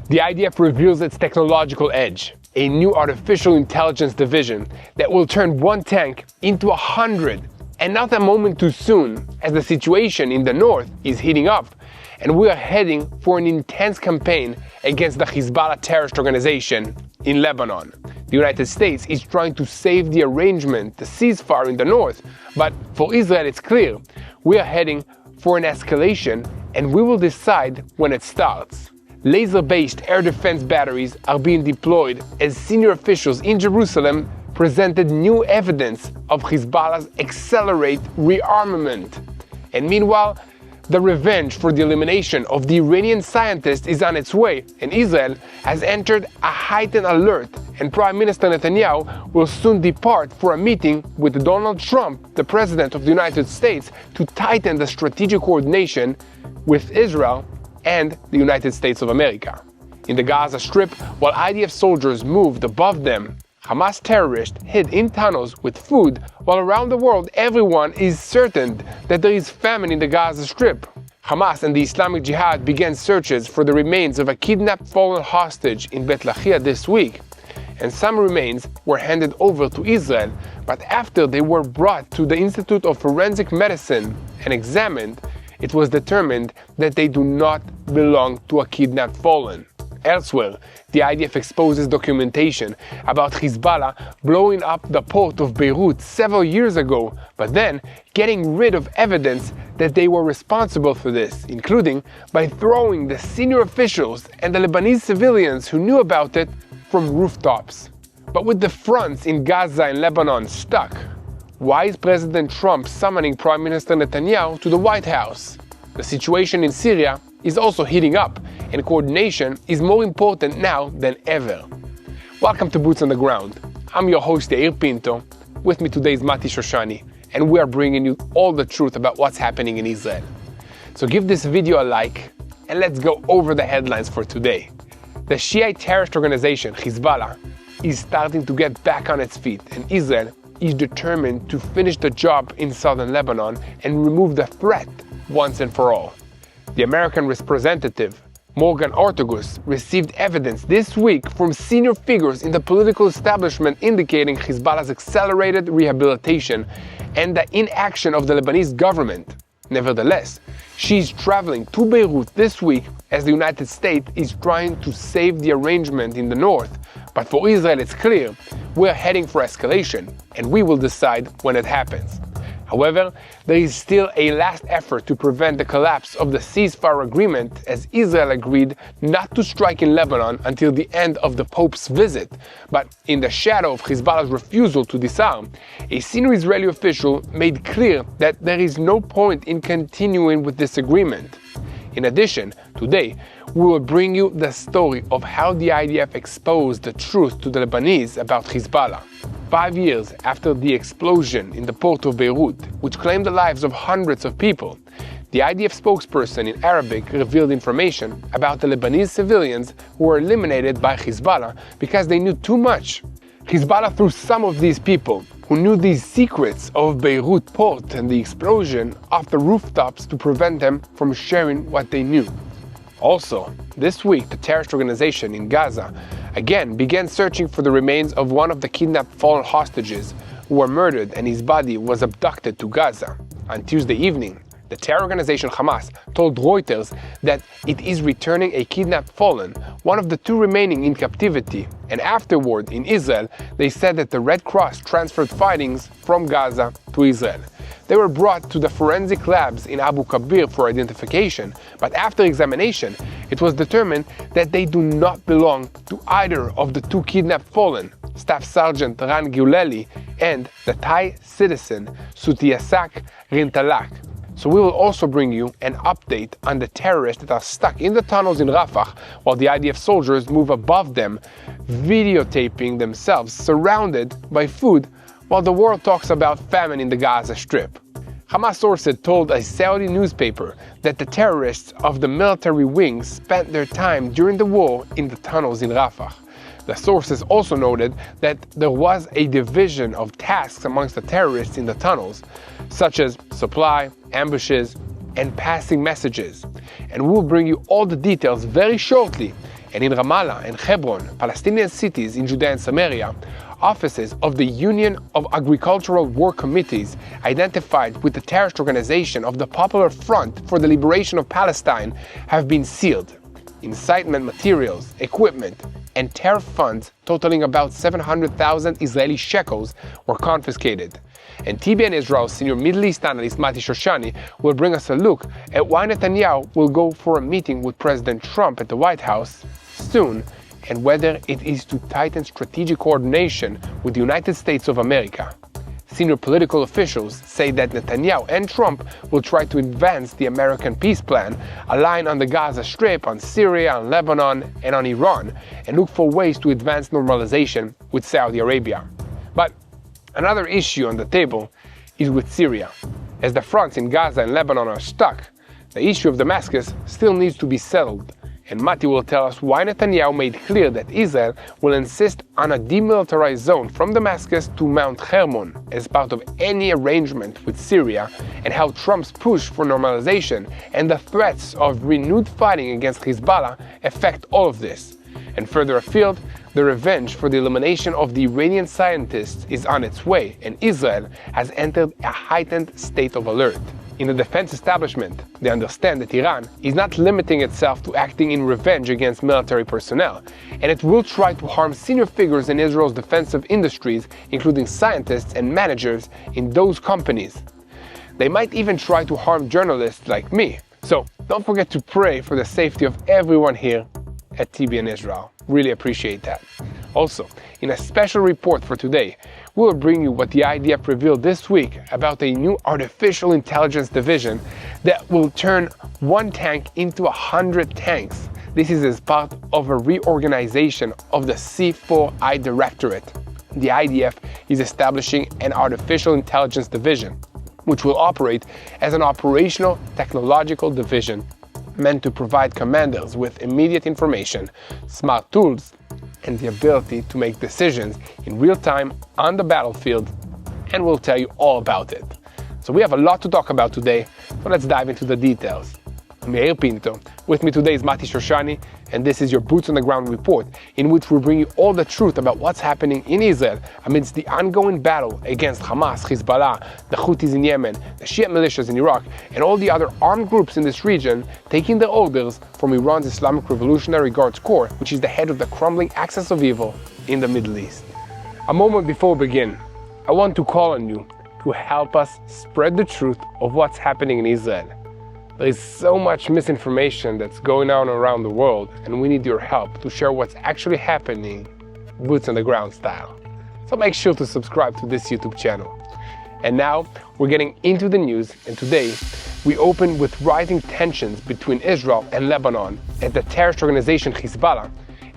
The IDF reveals its technological edge, a new artificial intelligence division that will turn one tank into 100, and not a moment too soon, as the situation in the north is heating up, and we are heading for an intense campaign against the Hezbollah terrorist organization in Lebanon. The United States is trying to save the arrangement, the ceasefire in the north, but for Israel it's clear, we are heading for an escalation, and we will decide when it starts. Laser-based air defense batteries are being deployed as senior officials in Jerusalem presented new evidence of Hezbollah's accelerate rearmament. And meanwhile, the revenge for the elimination of the Iranian scientist is on its way, and Israel has entered a heightened alert, and Prime Minister Netanyahu will soon depart for a meeting with Donald Trump, the President of the United States, to tighten the strategic coordination with Israel and the United States of America. In the Gaza Strip, while IDF soldiers moved above them, Hamas terrorists hid in tunnels with food, while around the world everyone is certain that there is famine in the Gaza Strip. Hamas and the Islamic Jihad began searches for the remains of a kidnapped fallen hostage in Beit Lahia this week, and some remains were handed over to Israel, but after they were brought to the Institute of Forensic Medicine and examined, it was determined that they do not belong to a kidnapped fallen. Elsewhere, the IDF exposes documentation about Hezbollah blowing up the port of Beirut several years ago, but then getting rid of evidence that they were responsible for this, including by throwing the senior officials and the Lebanese civilians who knew about it from rooftops. But with the fronts in Gaza and Lebanon stuck, why is President Trump summoning Prime Minister Netanyahu to the White House? The situation in Syria is also heating up, and coordination is more important now than ever. Welcome to Boots on the Ground. I'm your host Yair Pinto. With me today is Mati Shoshani, and we are bringing you all the truth about what's happening in Israel. So give this video a like, and let's go over the headlines for today. The Shiite terrorist organization Hezbollah is starting to get back on its feet, and Israel is determined to finish the job in southern Lebanon and remove the threat once and for all. The American representative, Morgan Ortagus, received evidence this week from senior figures in the political establishment indicating Hezbollah's accelerated rehabilitation and the inaction of the Lebanese government. Nevertheless, she's traveling to Beirut this week as the United States is trying to save the arrangement in the north. But for Israel, it's clear, we're heading for escalation, and we will decide when it happens. However, there is still a last effort to prevent the collapse of the ceasefire agreement, as Israel agreed not to strike in Lebanon until the end of the Pope's visit. But in the shadow of Hezbollah's refusal to disarm, a senior Israeli official made clear that there is no point in continuing with this agreement. In addition, today, we will bring you the story of how the IDF exposed the truth to the Lebanese about Hezbollah. 5 years after the explosion in the port of Beirut, which claimed the lives of hundreds of people, the IDF spokesperson in Arabic revealed information about the Lebanese civilians who were eliminated by Hezbollah because they knew too much. Hezbollah threw some of these people who knew these secrets of Beirut port and the explosion off the rooftops to prevent them from sharing what they knew. Also, this week, the terrorist organization in Gaza again began searching for the remains of one of the kidnapped fallen hostages who were murdered, and his body was abducted to Gaza. On Tuesday evening, the terror organization Hamas told Reuters that it is returning a kidnapped fallen, one of the two remaining in captivity, and afterward in Israel, they said that the Red Cross transferred findings from Gaza to Israel. They were brought to the forensic labs in Abu Kabir for identification, but after examination, it was determined that they do not belong to either of the two kidnapped fallen, Staff Sergeant Ran Giuleli and the Thai citizen Sutiasak Rintalak. So we will also bring you an update on the terrorists that are stuck in the tunnels in Rafah while the IDF soldiers move above them, videotaping themselves surrounded by food while the world talks about famine in the Gaza Strip. Hamas sources told a Saudi newspaper that the terrorists of the military wing spent their time during the war in the tunnels in Rafah. The sources also noted that there was a division of tasks amongst the terrorists in the tunnels, such as supply, ambushes, and passing messages. And we'll bring you all the details very shortly. And in Ramallah and Hebron, Palestinian cities in Judea and Samaria, offices of the Union of Agricultural Work Committees identified with the terrorist organization of the Popular Front for the Liberation of Palestine have been sealed. Incitement materials, equipment, and tariff funds totaling about 700,000 Israeli shekels were confiscated. And TBN Israel senior Middle East analyst Mati Shoshani will bring us a look at why Netanyahu will go for a meeting with President Trump at the White House soon, and whether it is to tighten strategic coordination with the United States of America. Senior political officials say that Netanyahu and Trump will try to advance the American peace plan, align on the Gaza Strip, on Syria, on Lebanon, and on Iran, and look for ways to advance normalization with Saudi Arabia. But another issue on the table is with Syria. As the fronts in Gaza and Lebanon are stuck, the issue of Damascus still needs to be settled. And Mati will tell us why Netanyahu made clear that Israel will insist on a demilitarized zone from Damascus to Mount Hermon as part of any arrangement with Syria, and how Trump's push for normalization and the threats of renewed fighting against Hezbollah affect all of this. And further afield, the revenge for the elimination of the Iranian scientists is on its way, and Israel has entered a heightened state of alert. In the defense establishment, they understand that Iran is not limiting itself to acting in revenge against military personnel, and it will try to harm senior figures in Israel's defensive industries, including scientists and managers in those companies. They might even try to harm journalists like me. So don't forget to pray for the safety of everyone here at TBN Israel. Really appreciate that. Also, in a special report for today, we will bring you what the IDF revealed this week about a new artificial intelligence division that will turn one tank into 100 tanks. This is as part of a reorganization of the C4I Directorate. The IDF is establishing an artificial intelligence division, which will operate as an operational technological division meant to provide commanders with immediate information, smart tools, and the ability to make decisions in real time on the battlefield, and we'll tell you all about it. So we have a lot to talk about today, so let's dive into the details. I'm Yair Pinto. With me today is Mati Shoshani, and this is your Boots on the Ground report, in which we bring you all the truth about what's happening in Israel amidst the ongoing battle against Hamas, Hezbollah, the Houthis in Yemen, the Shia militias in Iraq, and all the other armed groups in this region taking their orders from Iran's Islamic Revolutionary Guards Corps, which is the head of the crumbling axis of evil in the Middle East. A moment before we begin, I want to call on you to help us spread the truth of what's happening in Israel. There is so much misinformation that's going on around the world, and we need your help to share what's actually happening, boots on the ground style. So make sure to subscribe to this YouTube channel. And now we're getting into the news, and today we open with rising tensions between Israel and Lebanon as the terrorist organization Hezbollah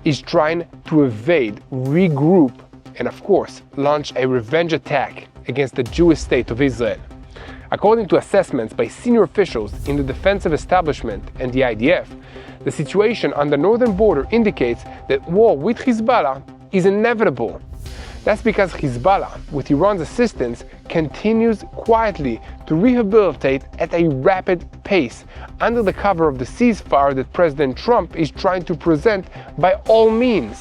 is trying to evade, regroup, and of course launch a revenge attack against the Jewish state of Israel. According to assessments by senior officials in the defensive establishment and the IDF, the situation on the northern border indicates that war with Hezbollah is inevitable. That's because Hezbollah, with Iran's assistance, continues quietly to rehabilitate at a rapid pace under the cover of the ceasefire that President Trump is trying to present by all means.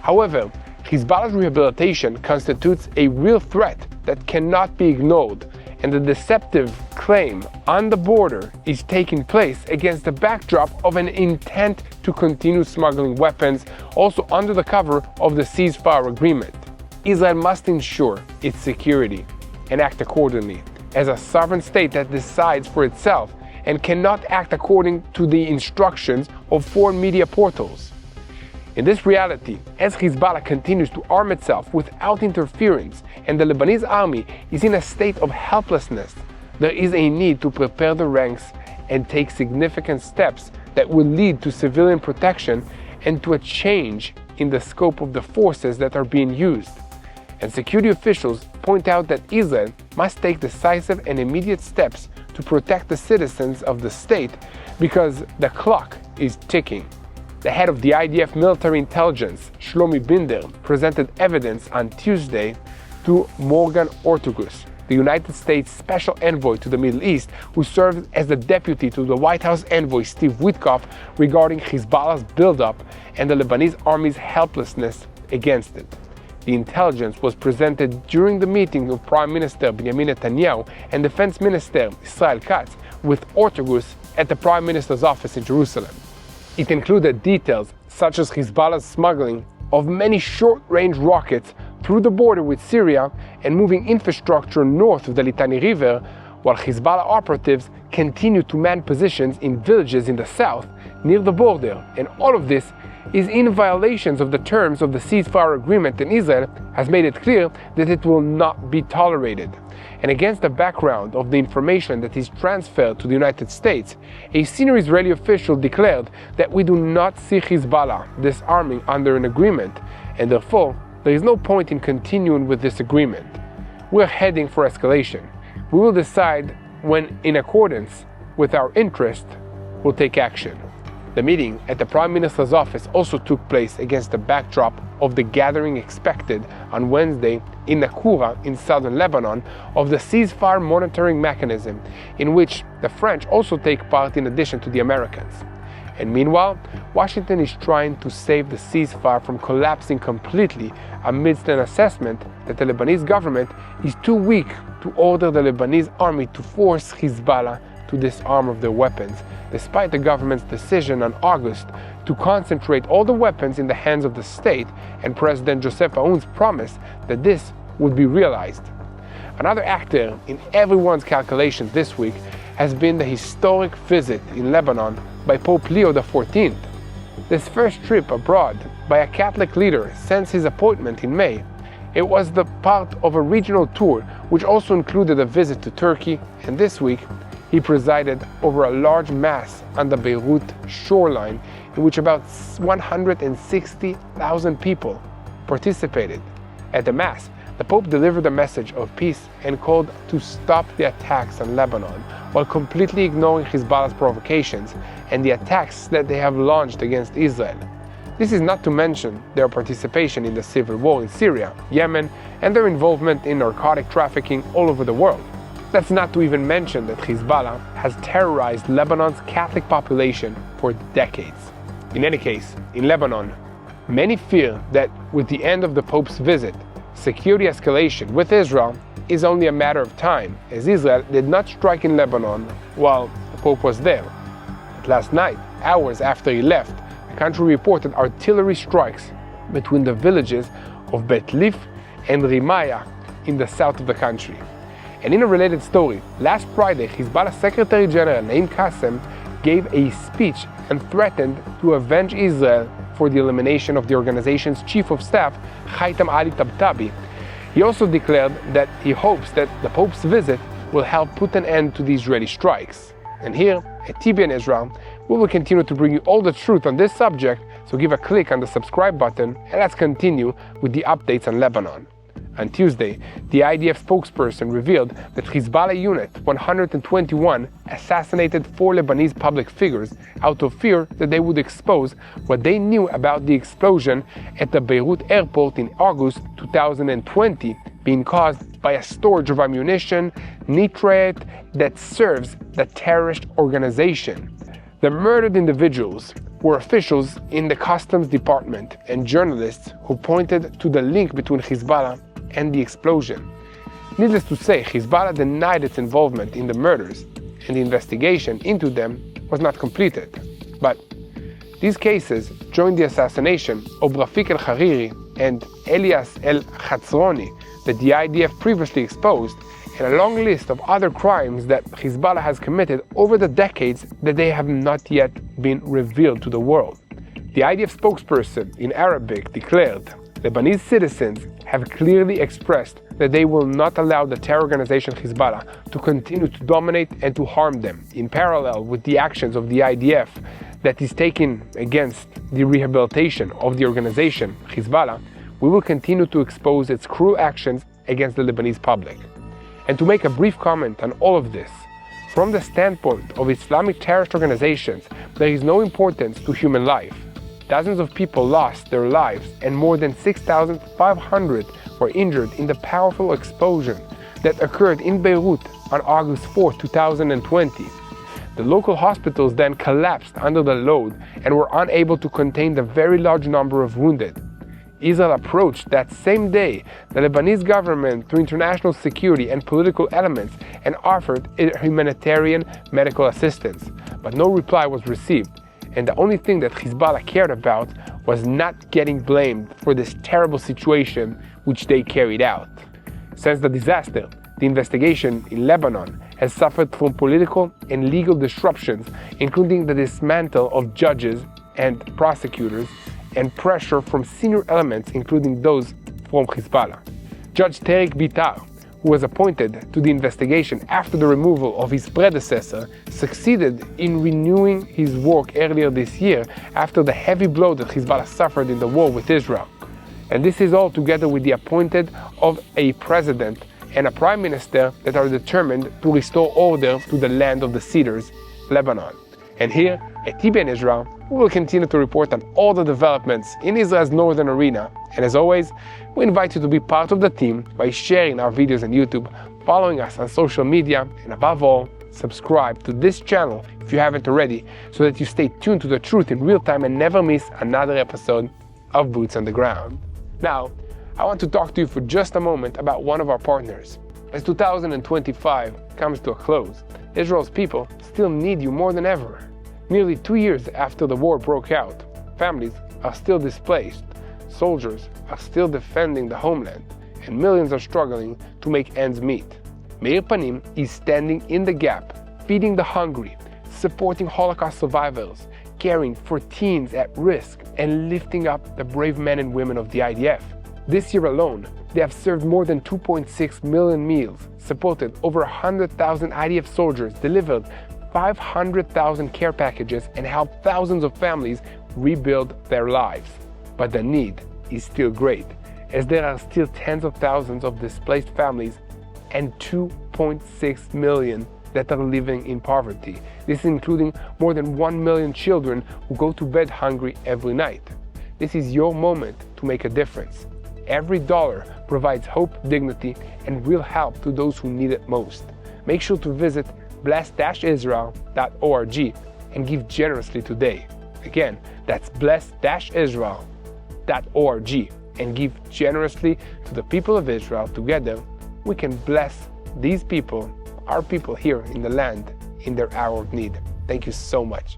However, Hezbollah's rehabilitation constitutes a real threat that cannot be ignored, and the deceptive claim on the border is taking place against the backdrop of an intent to continue smuggling weapons, also under the cover of the ceasefire agreement. Israel must ensure its security and act accordingly, as a sovereign state that decides for itself and cannot act according to the instructions of foreign media portals. In this reality, as Hezbollah continues to arm itself without interference and the Lebanese army is in a state of helplessness, there is a need to prepare the ranks and take significant steps that will lead to civilian protection and to a change in the scope of the forces that are being used. And security officials point out that Israel must take decisive and immediate steps to protect the citizens of the state because the clock is ticking. The head of the IDF military intelligence, Shlomi Binder, presented evidence on Tuesday to Morgan Ortagus, the United States Special Envoy to the Middle East, who served as the deputy to the White House envoy Steve Witkoff regarding Hezbollah's buildup and the Lebanese army's helplessness against it. The intelligence was presented during the meeting of Prime Minister Benjamin Netanyahu and Defense Minister Israel Katz with autographs at the Prime Minister's office in Jerusalem. It included details such as Hezbollah's smuggling of many short-range rockets through the border with Syria and moving infrastructure north of the Litani River, while Hezbollah operatives continue to man positions in villages in the south near the border, and all of this is in violations of the terms of the ceasefire agreement, and Israel has made it clear that it will not be tolerated. And against the background of the information that is transferred to the United States, a senior Israeli official declared that we do not see Hezbollah disarming under an agreement, and therefore there is no point in continuing with this agreement. We are heading for escalation. We will decide when, in accordance with our interest, we'll take action. The meeting at the Prime Minister's office also took place against the backdrop of the gathering expected on Wednesday in Nakura in southern Lebanon of the ceasefire monitoring mechanism, in which the French also take part in addition to the Americans. And meanwhile, Washington is trying to save the ceasefire from collapsing completely amidst an assessment that the Lebanese government is too weak to order the Lebanese army to force Hezbollah to disarm of their weapons, despite the government's decision in August to concentrate all the weapons in the hands of the state and President Joseph Aoun's promise that this would be realized. Another actor in everyone's calculations this week has been the historic visit in Lebanon by Pope Leo XIV. This first trip abroad by a Catholic leader since his appointment in May. It was the part of a regional tour which also included a visit to Turkey, and this week he presided over a large mass on the Beirut shoreline in which about 160,000 people participated. At the mass, the Pope delivered a message of peace and called to stop the attacks on Lebanon, while completely ignoring Hezbollah's provocations and the attacks that they have launched against Israel. This is not to mention their participation in the civil war in Syria, Yemen, and their involvement in narcotic trafficking all over the world. That's not to even mention that Hezbollah has terrorized Lebanon's Catholic population for decades. In any case, in Lebanon, many fear that with the end of the Pope's visit, security escalation with Israel is only a matter of time, as Israel did not strike in Lebanon while the Pope was there. But last night, hours after he left, the country reported artillery strikes between the villages of Bet Lif and Rimaya in the south of the country. And in a related story, last Friday, Hezbollah Secretary General Naim Qassem gave a speech and threatened to avenge Israel for the elimination of the organization's chief of staff, Haitam Ali Tabtabi. He also declared that he hopes that the Pope's visit will help put an end to the Israeli strikes. And here, at TBN Israel, we will continue to bring you all the truth on this subject, so give a click on the subscribe button and let's continue with the updates on Lebanon. On Tuesday, the IDF spokesperson revealed that Hezbollah Unit 121 assassinated 4 Lebanese public figures out of fear that they would expose what they knew about the explosion at the Beirut airport in August 2020 being caused by a storage of ammunition, nitrate that serves the terrorist organization. The murdered individuals were officials in the Customs Department and journalists who pointed to the link between Hezbollah and the explosion. Needless to say, Hezbollah denied its involvement in the murders, and the investigation into them was not completed. But these cases joined the assassination of Rafik el-Hariri and Elias el-Khatzroni that the IDF previously exposed, and a long list of other crimes that Hezbollah has committed over the decades that they have not yet been revealed to the world. The IDF spokesperson in Arabic declared, Lebanese citizens have clearly expressed that they will not allow the terror organization Hezbollah to continue to dominate and to harm them, in parallel with the actions of the IDF that is taken against the rehabilitation of the organization Hezbollah. We will continue to expose its cruel actions against the Lebanese public. And to make a brief comment on all of this, from the standpoint of Islamic terrorist organizations, there is no importance to human life. Dozens of people lost their lives and more than 6,500 were injured in the powerful explosion that occurred in Beirut on August 4, 2020. The local hospitals then collapsed under the load and were unable to contain the very large number of wounded. Israel approached that same day the Lebanese government through international security and political elements and offered humanitarian medical assistance, but no reply was received, and the only thing that Hezbollah cared about was not getting blamed for this terrible situation which they carried out. Since the disaster, the investigation in Lebanon has suffered from political and legal disruptions, including the dismantling of judges and prosecutors, and pressure from senior elements, including those from Hezbollah. Judge Tarek Bitar, who was appointed to the investigation after the removal of his predecessor, succeeded in renewing his work earlier this year after the heavy blow that Hezbollah suffered in the war with Israel. And this is all together with the appointment of a president and a prime minister that are determined to restore order to the land of the cedars, Lebanon. And here at TBN Israel, we will continue to report on all the developments in Israel's northern arena. And as always, we invite you to be part of the team by sharing our videos on YouTube, following us on social media, and above all, subscribe to this channel if you haven't already, so that you stay tuned to the truth in real time and never miss another episode of Boots on the Ground. Now, I want to talk to you for just a moment about one of our partners. As 2025 comes to a close, Israel's people still need you more than ever. Nearly 2 years after the war broke out, families are still displaced, soldiers are still defending the homeland, and millions are struggling to make ends meet. Meir Panim is standing in the gap, feeding the hungry, supporting Holocaust survivors, caring for teens at risk, and lifting up the brave men and women of the IDF. This year alone, they have served more than 2.6 million meals, supported over 100,000 IDF soldiers, delivered 500,000 care packages, and helped thousands of families rebuild their lives. But the need is still great, as there are still tens of thousands of displaced families and 2.6 million that are living in poverty. This is including more than 1 million children who go to bed hungry every night. This is your moment to make a difference. Every dollar provides hope, dignity, and real help to those who need it most. Make sure to visit bless-israel.org and give generously today. Again, that's bless-israel.org and give generously to the people of Israel. Together, we can bless these people, our people here in the land, in their hour of need. Thank you so much.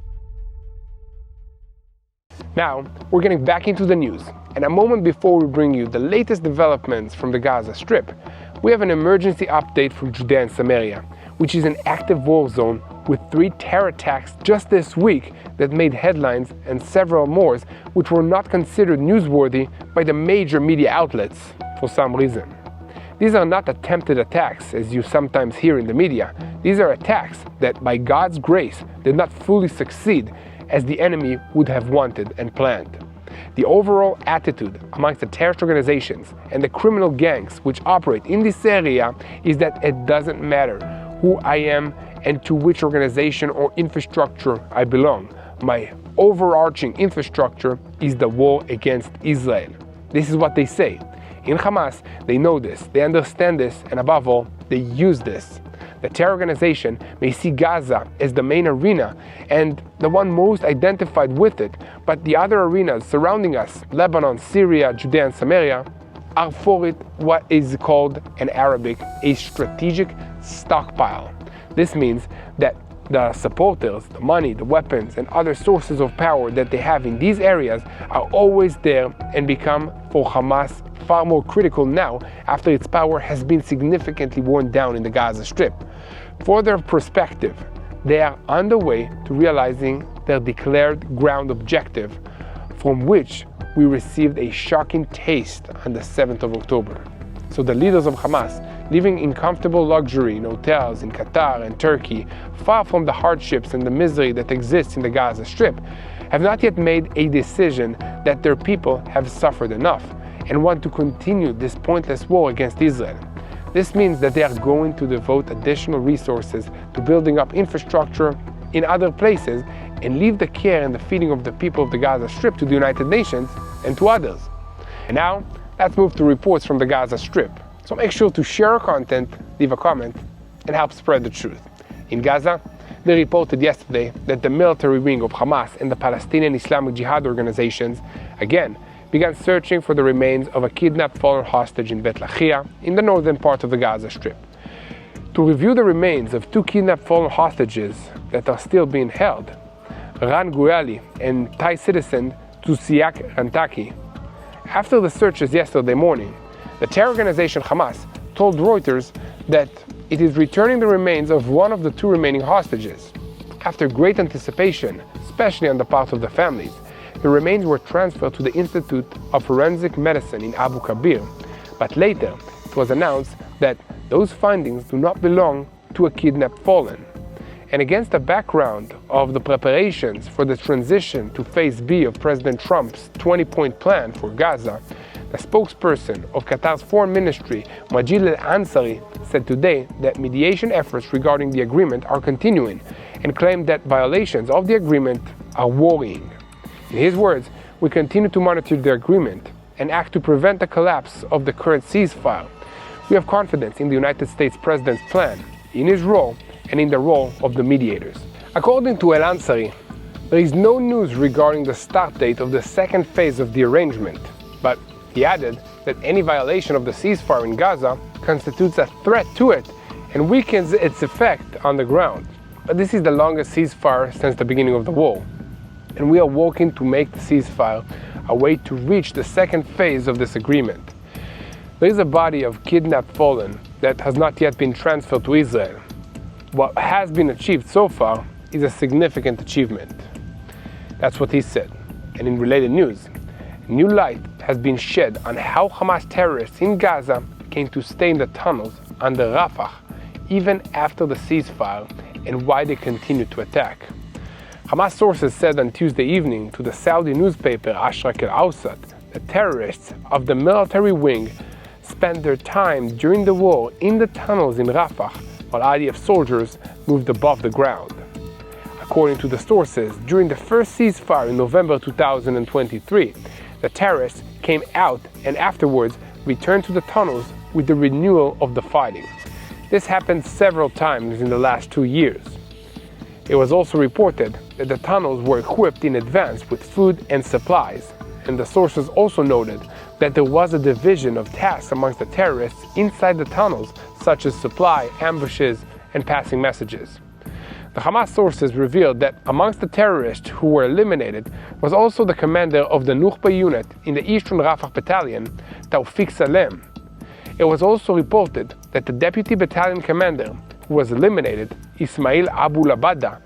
Now, we're getting back into the news, and a moment before we bring you the latest developments from the Gaza Strip, we have an emergency update from Judea and Samaria, which is an active war zone with 3 terror attacks just this week that made headlines, and several more which were not considered newsworthy by the major media outlets for some reason. These are not attempted attacks, as you sometimes hear in the media. These are attacks that, by God's grace, did not fully succeed as the enemy would have wanted and planned. The overall attitude amongst the terrorist organizations and the criminal gangs which operate in this area is that it doesn't matter who I am and to which organization or infrastructure I belong. My overarching infrastructure is the war against Israel. This is what they say. In Hamas, they know this, they understand this, and above all, they use this. The terror organization may see Gaza as the main arena and the one most identified with it, but the other arenas surrounding us, Lebanon, Syria, Judea, and Samaria, are for it what is called in Arabic a strategic stockpile. This means that the supporters, the money, the weapons, and other sources of power that they have in these areas are always there and become, for Hamas, far more critical now after its power has been significantly worn down in the Gaza Strip. For their perspective, they are on the way to realizing their declared ground objective, from which we received a shocking taste on the 7th of October. So the leaders of Hamas, living in comfortable luxury in hotels in Qatar and Turkey, far from the hardships and the misery that exists in the Gaza Strip, have not yet made a decision that their people have suffered enough and want to continue this pointless war against Israel. This means that they are going to devote additional resources to building up infrastructure in other places and leave the care and the feeding of the people of the Gaza Strip to the United Nations and to others. And now, let's move to reports from the Gaza Strip. So make sure to share our content, leave a comment, and help spread the truth. In Gaza, they reported yesterday that the military wing of Hamas and the Palestinian Islamic Jihad organizations again began searching for the remains of a kidnapped fallen hostage in Bet Lahia in the northern part of the Gaza Strip. To review the remains of 2 kidnapped fallen hostages that are still being held, Ran Guyali and Thai citizen Tsusiak Rantaki. After the searches yesterday morning, the terror organization Hamas told Reuters that it is returning the remains of one of the 2 remaining hostages. After great anticipation, especially on the part of the families, the remains were transferred to the Institute of Forensic Medicine in Abu Kabir, but later it was announced that those findings do not belong to a kidnapped fallen. And against the background of the preparations for the transition to Phase B of President Trump's 20-point plan for Gaza, the spokesperson of Qatar's foreign ministry, Majid al-Ansari, said today that mediation efforts regarding the agreement are continuing and claimed that violations of the agreement are worrying. In his words, we continue to monitor the agreement and act to prevent the collapse of the current ceasefire. We have confidence in the United States President's plan, in his role, and in the role of the mediators. According to al-Ansari, there is no news regarding the start date of the second phase of the arrangement, but he added that any violation of the ceasefire in Gaza constitutes a threat to it and weakens its effect on the ground. But this is the longest ceasefire since the beginning of the war, and we are working to make the ceasefire a way to reach the second phase of this agreement. There is a body of kidnapped fallen that has not yet been transferred to Israel. What has been achieved so far is a significant achievement. That's what he said. And in related news, new light has been shed on how Hamas terrorists in Gaza came to stay in the tunnels under Rafah even after the ceasefire and why they continue to attack. Hamas sources said on Tuesday evening to the Saudi newspaper Ashraq al-Awsat that terrorists of the military wing spent their time during the war in the tunnels in Rafah while IDF soldiers moved above the ground. According to the sources, during the first ceasefire in November 2023, the terrorists came out and afterwards returned to the tunnels with the renewal of the fighting. This happened several times in the last 2 years. It was also reported that the tunnels were equipped in advance with food and supplies, and the sources also noted that there was a division of tasks amongst the terrorists inside the tunnels, such as supply, ambushes, and passing messages. The Hamas sources revealed that amongst the terrorists who were eliminated was also the commander of the Nukhba unit in the Eastern Rafah Battalion, Tawfiq Salem. It was also reported that the deputy battalion commander who was eliminated, Ismail Abu Labada,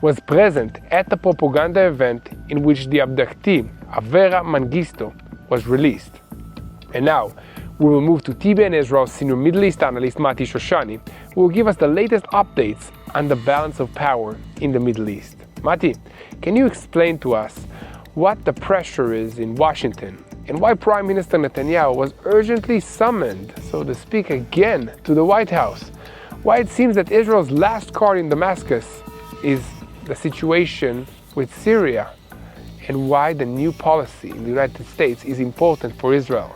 was present at the propaganda event in which the abductee, Avera Mengistu, was released. And now, we will move to TBN Israel senior Middle East analyst Mati Shoshani, who will give us the latest updates on the balance of power in the Middle East. Mati, can you explain to us what the pressure is in Washington and why Prime Minister Netanyahu was urgently summoned, so to speak, again to the White House? Why it seems that Israel's last card in Damascus is the situation with Syria, and why the new policy in the United States is important for Israel.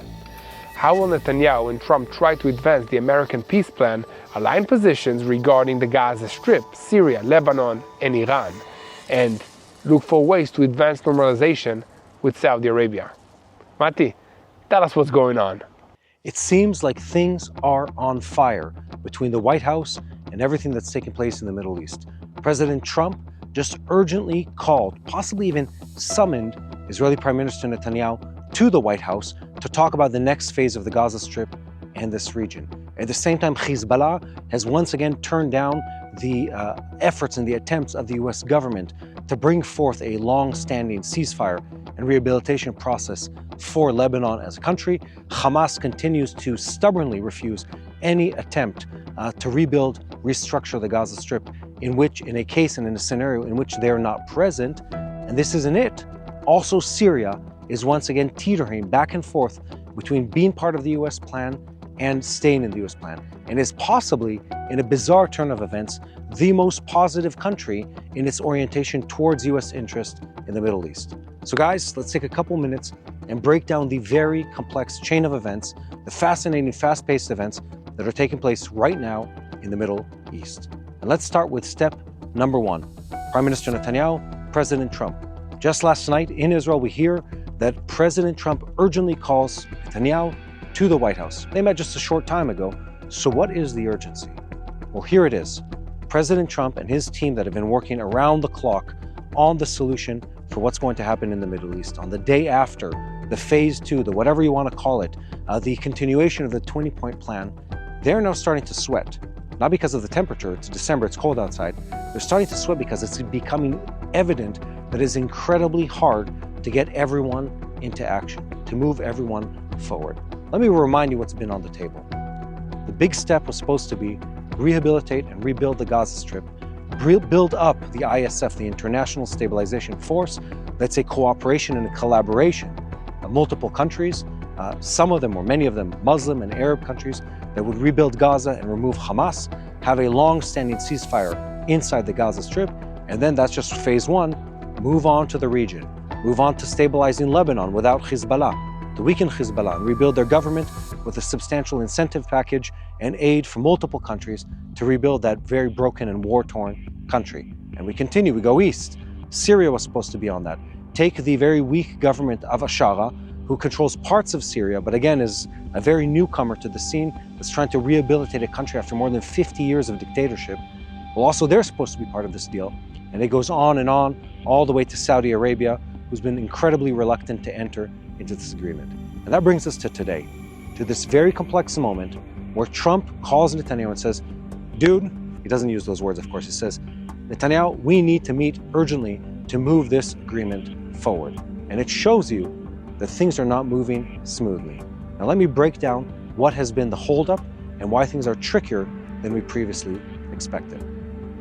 How will Netanyahu and Trump try to advance the American peace plan, align positions regarding the Gaza Strip, Syria, Lebanon, and Iran, and look for ways to advance normalization with Saudi Arabia? Mati, tell us what's going on. It seems like things are on fire between the White House and everything that's taking place in the Middle East. President Trump just urgently called, possibly even summoned, Israeli Prime Minister Netanyahu to the White House to talk about the next phase of the Gaza Strip and this region. At the same time, Hezbollah has once again turned down the efforts and the attempts of the US government to bring forth a long-standing ceasefire and rehabilitation process for Lebanon as a country. Hamas continues to stubbornly refuse any attempt to rebuild, restructure the Gaza Strip, in a case and in a scenario in which they're not present. And this isn't it. Also, Syria is once again teetering back and forth between being part of the US plan and staying in the US plan, and is possibly, in a bizarre turn of events, the most positive country in its orientation towards US interest in the Middle East. So guys, let's take a couple minutes and break down the very complex chain of events, the fascinating, fast-paced events that are taking place right now in the Middle East. And let's start with step number one. Prime Minister Netanyahu, President Trump. Just last night in Israel, we hear that President Trump urgently calls Netanyahu to the White House. They met just a short time ago. So what is the urgency? Well, here it is. President Trump and his team that have been working around the clock on the solution for what's going to happen in the Middle East on the day after the phase two, the whatever you want to call it, the continuation of the 20-point plan. They're now starting to sweat, not because of the temperature. It's December, it's cold outside. They're starting to sweat because it's becoming evident that it's incredibly hard to get everyone into action, to move everyone forward. Let me remind you what's been on the table. The big step was supposed to be rehabilitate and rebuild the Gaza Strip, build up the ISF, the International Stabilization Force. That's a cooperation and a collaboration of multiple countries, some of them or many of them Muslim and Arab countries, that would rebuild Gaza and remove Hamas, have a long-standing ceasefire inside the Gaza Strip, and then that's just phase one. Move on to the region, move on to stabilizing Lebanon without Hezbollah, to weaken Hezbollah and rebuild their government with a substantial incentive package and aid from multiple countries to rebuild that very broken and war-torn country. And we continue, we go east. Syria was supposed to be on that. Take the very weak government of Ashara, who controls parts of Syria, but again is a very newcomer to the scene, that's trying to rehabilitate a country after more than 50 years of dictatorship. Well, also they're supposed to be part of this deal. And it goes on and on, all the way to Saudi Arabia, who's been incredibly reluctant to enter into this agreement. And that brings us to today, to this very complex moment where Trump calls Netanyahu and says, dude, he doesn't use those words, of course, he says, Netanyahu, we need to meet urgently to move this agreement forward. And it shows you that things are not moving smoothly. Now let me break down what has been the holdup and why things are trickier than we previously expected.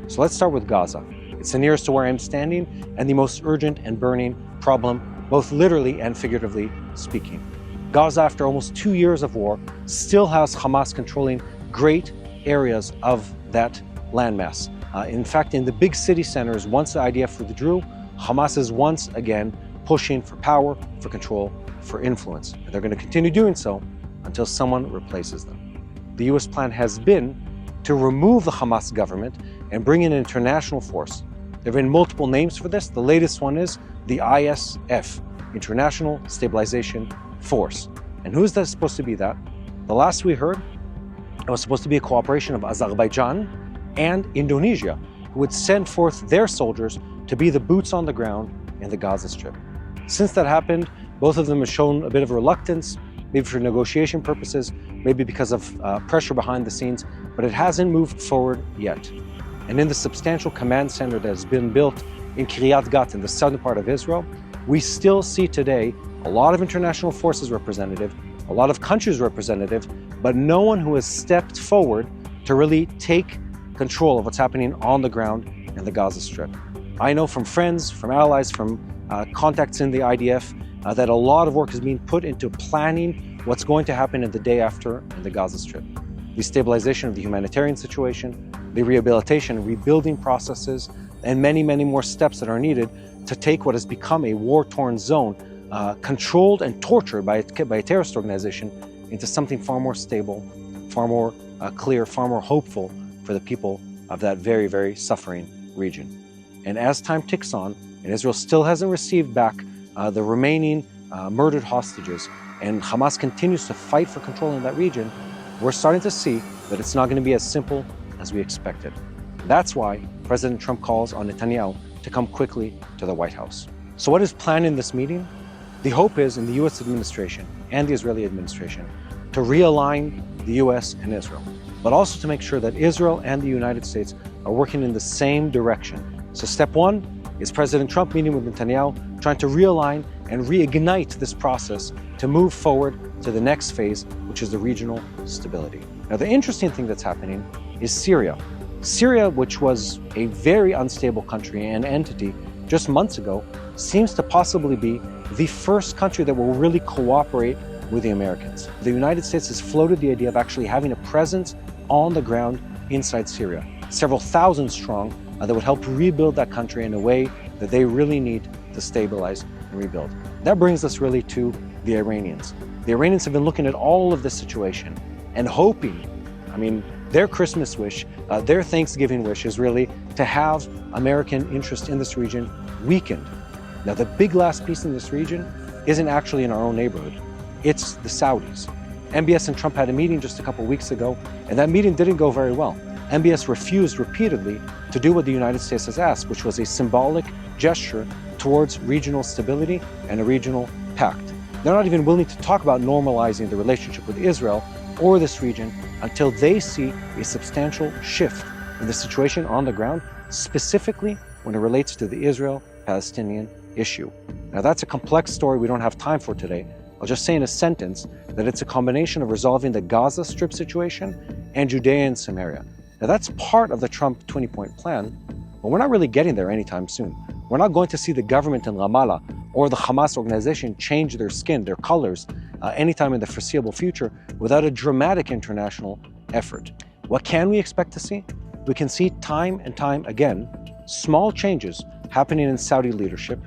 So let's start with Gaza. It's the nearest to where I'm standing and the most urgent and burning problem, both literally and figuratively speaking. Gaza, after almost 2 years of war, still has Hamas controlling great areas of that landmass. In fact, in the big city centers, once the IDF withdrew, Hamas is once again pushing for power, for control, for influence. And they're going to continue doing so until someone replaces them. The US plan has been to remove the Hamas government and bring in an international force. There have been multiple names for this. The latest one is the ISF, International Stabilization Force. And who's that supposed to be that? The last we heard, it was supposed to be a cooperation of Azerbaijan and Indonesia, who would send forth their soldiers to be the boots on the ground in the Gaza Strip. Since that happened, both of them have shown a bit of reluctance, maybe for negotiation purposes, maybe because of pressure behind the scenes, but it hasn't moved forward yet. And in the substantial command center that has been built in Kiryat Gat in the southern part of Israel, we still see today a lot of international forces representative, a lot of countries representative, but no one who has stepped forward to really take control of what's happening on the ground in the Gaza Strip. I know from friends, from allies, from contacts in the IDF, that a lot of work is being put into planning what's going to happen in the day after in the Gaza Strip. The stabilization of the humanitarian situation, the rehabilitation and rebuilding processes, and many, many more steps that are needed to take what has become a war-torn zone, controlled and tortured by a terrorist organization, into something far more stable, far more clear, far more hopeful for the people of that very, very suffering region. And as time ticks on, and Israel still hasn't received back the remaining murdered hostages, and Hamas continues to fight for control in that region, we're starting to see that it's not going to be as simple as we expected. That's why President Trump calls on Netanyahu to come quickly to the White House. So what is planned in this meeting? The hope is in the US administration and the Israeli administration to realign the US and Israel, but also to make sure that Israel and the United States are working in the same direction. So step one is President Trump meeting with Netanyahu, trying to realign and reignite this process to move forward to the next phase, which is the regional stability. Now, the interesting thing that's happening is Syria. Syria, which was a very unstable country and entity just months ago, seems to possibly be the first country that will really cooperate with the Americans. The United States has floated the idea of actually having a presence on the ground inside Syria, several thousand strong, that would help rebuild that country in a way that they really need to stabilize and rebuild. That brings us really to the Iranians. The Iranians have been looking at all of this situation and hoping I mean, their Christmas wish, their Thanksgiving wish is really to have American interest in this region weakened. Now, the big last piece in this region isn't actually in our own neighborhood. It's the Saudis. MBS and Trump had a meeting just a couple weeks ago, and that meeting didn't go very well. MBS refused repeatedly to do what the United States has asked, which was a symbolic gesture towards regional stability and a regional pact. They're not even willing to talk about normalizing the relationship with Israel or this region until they see a substantial shift in the situation on the ground, specifically when it relates to the Israel-Palestinian issue. Now, that's a complex story we don't have time for today. I'll just say in a sentence that it's a combination of resolving the Gaza Strip situation and Judea and Samaria. Now, that's part of the Trump 20-point plan, but we're not really getting there anytime soon. We're not going to see the government in Ramallah or the Hamas organization change their skin, their colors, anytime in the foreseeable future without a dramatic international effort. What can we expect to see? We can see time and time again small changes happening in Saudi leadership.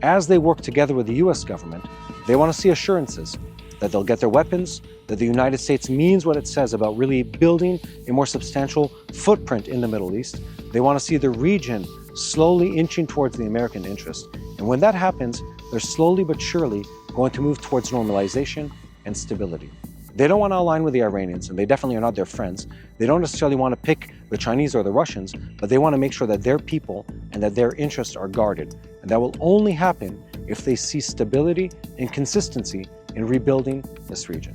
As they work together with the US government, they want to see assurances that they'll get their weapons, that the United States means what it says about really building a more substantial footprint in the Middle East. They want to see the region slowly inching towards the American interest. And when that happens, they're slowly but surely going to move towards normalization and stability. They don't want to align with the Iranians, and they definitely are not their friends. They don't necessarily want to pick the Chinese or the Russians, but they want to make sure that their people and that their interests are guarded. And that will only happen if they see stability and consistency in rebuilding this region.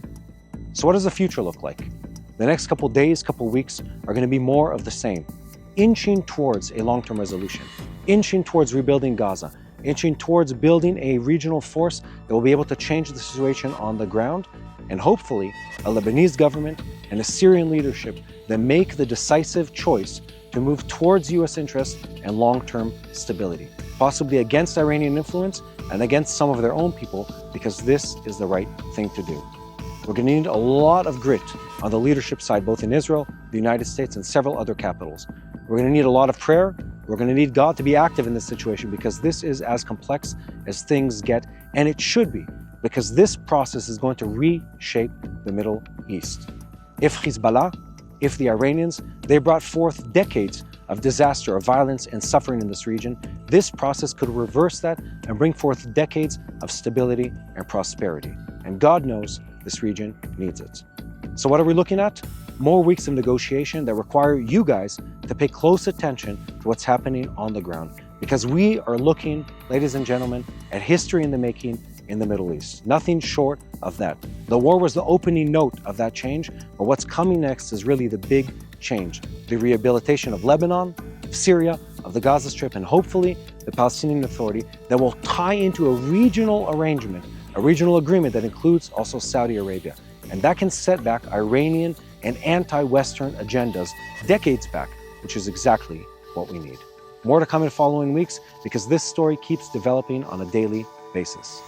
So what does the future look like? The next couple days, couple weeks are going to be more of the same. Inching towards a long-term resolution, inching towards rebuilding Gaza, inching towards building a regional force that will be able to change the situation on the ground, and hopefully a Lebanese government and a Syrian leadership that make the decisive choice to move towards US interests and long-term stability, possibly against Iranian influence and against some of their own people, because this is the right thing to do. We're going to need a lot of grit on the leadership side, both in Israel, the United States, and several other capitals. We're going to need a lot of prayer. We're going to need God to be active in this situation, because this is as complex as things get, and it should be, because this process is going to reshape the Middle East. If Hezbollah, if the Iranians, they brought forth decades of disaster, of violence and suffering in this region, this process could reverse that and bring forth decades of stability and prosperity. And God knows this region needs it. So what are we looking at? More weeks of negotiation that require you guys to pay close attention to what's happening on the ground. Because we are looking, ladies and gentlemen, at history in the making in the Middle East. Nothing short of that. The war was the opening note of that change, but what's coming next is really the big change. The rehabilitation of Lebanon, of Syria, of the Gaza Strip, and hopefully the Palestinian Authority that will tie into a regional arrangement, a regional agreement that includes also Saudi Arabia. And that can set back Iranian and anti-Western agendas decades back, which is exactly what we need. More to come in following weeks, because this story keeps developing on a daily basis.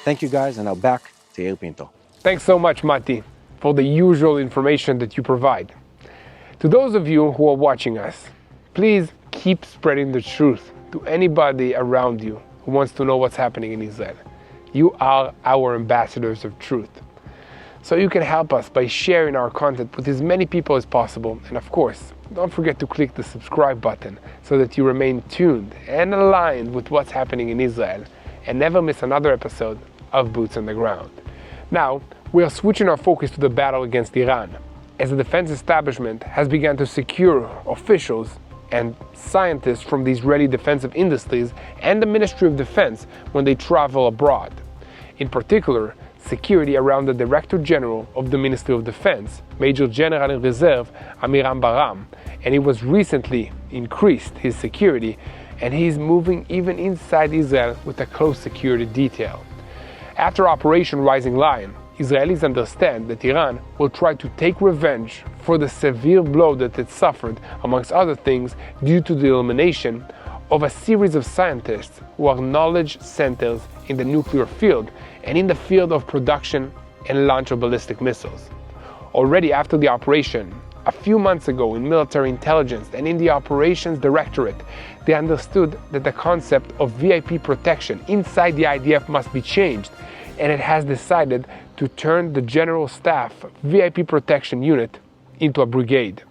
Thank you guys, and now back to Yair Pinto. Thanks so much, Mati, for the usual information that you provide. To those of you who are watching us, please keep spreading the truth to anybody around you who wants to know what's happening in Israel. You are our ambassadors of truth. So you can help us by sharing our content with as many people as possible. And of course, don't forget to click the subscribe button so that you remain tuned and aligned with what's happening in Israel and never miss another episode of Boots on the Ground. Now, we are switching our focus to the battle against Iran, as the defense establishment has begun to secure officials and scientists from the Israeli defensive industries and the Ministry of Defense when they travel abroad. In particular, security around the Director General of the Ministry of Defense, Major General in Reserve Amiram Baram, and he was recently increased his security, and he's moving even inside Israel with a close security detail. After Operation Rising Lion, Israelis understand that Iran will try to take revenge for the severe blow that it suffered, amongst other things, due to the elimination of a series of scientists who are knowledge centers in the nuclear field and in the field of production and launch of ballistic missiles. Already after the operation, a few months ago in military intelligence and in the operations directorate, they understood that the concept of VIP protection inside the IDF must be changed, and it has decided to turn the General Staff VIP Protection Unit into a brigade.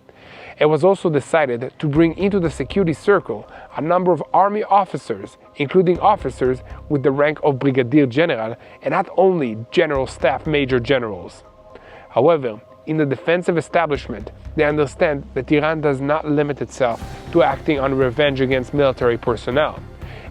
It was also decided to bring into the security circle a number of army officers, including officers with the rank of brigadier general and not only general staff major generals. However, in the defensive establishment, they understand that Iran does not limit itself to acting on revenge against military personnel,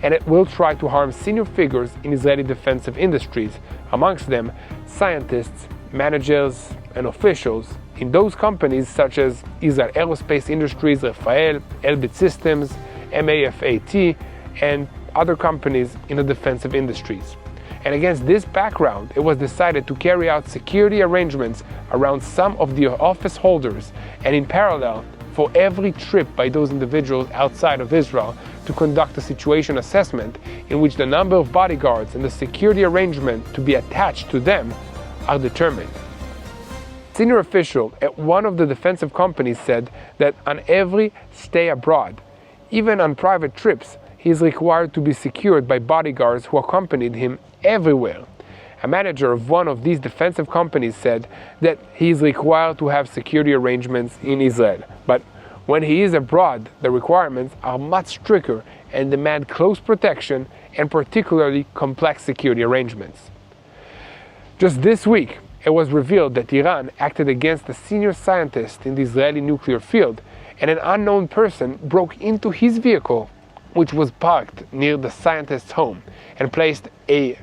and it will try to harm senior figures in Israeli defensive industries, amongst them scientists, managers, and officials in those companies such as Israel Aerospace Industries, Rafael, Elbit Systems, MAFAT, and other companies in the defensive industries. And against this background, it was decided to carry out security arrangements around some of the office holders, and in parallel, for every trip by those individuals outside of Israel to conduct a situation assessment in which the number of bodyguards and the security arrangement to be attached to them are determined. Senior official at one of the defensive companies said that on every stay abroad, even on private trips, he is required to be secured by bodyguards who accompanied him everywhere. A manager of one of these defensive companies said that he is required to have security arrangements in Israel, but when he is abroad, the requirements are much stricter and demand close protection and particularly complex security arrangements. Just this week, it was revealed that Iran acted against a senior scientist in the Israeli nuclear field, and an unknown person broke into his vehicle, which was parked near the scientist's home, and placed a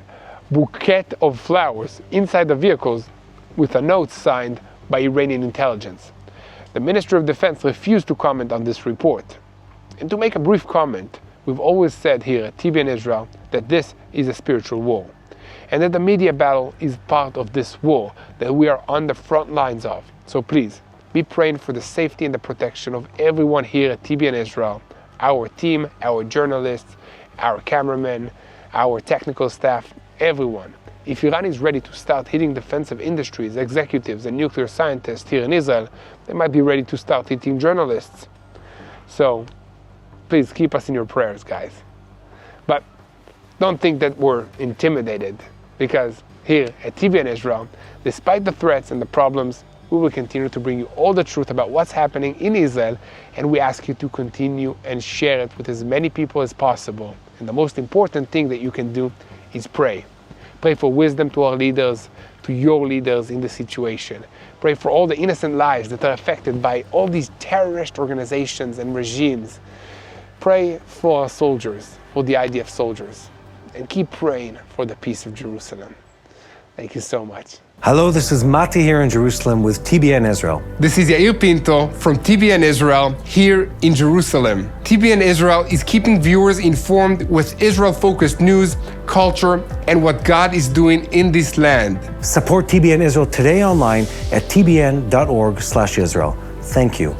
bouquet of flowers inside the vehicles with a note signed by Iranian intelligence. The Ministry of Defense refused to comment on this report. And to make a brief comment, we've always said here at TBN Israel that this is a spiritual war, and that the media battle is part of this war that we are on the front lines of. So please, be praying for the safety and the protection of everyone here at TBN Israel, our team, our journalists, our cameramen, our technical staff, everyone. If Iran is ready to start hitting defensive industries, executives, and nuclear scientists here in Israel, they might be ready to start hitting journalists. So please keep us in your prayers, guys. But don't think that we're intimidated, because here at TBN Israel, despite the threats and the problems, we will continue to bring you all the truth about what's happening in Israel, and we ask you to continue and share it with as many people as possible. And the most important thing that you can do is pray. Pray for wisdom to our leaders, to your leaders in the situation. Pray for all the innocent lives that are affected by all these terrorist organizations and regimes. Pray for our soldiers, for the IDF soldiers, and keep praying for the peace of Jerusalem. Thank you so much. Hello, this is Mati here in Jerusalem with TBN Israel. This is Yair Pinto from TBN Israel here in Jerusalem. TBN Israel is keeping viewers informed with Israel-focused news, culture, and what God is doing in this land. Support TBN Israel today online at tbn.org/Israel. Thank you.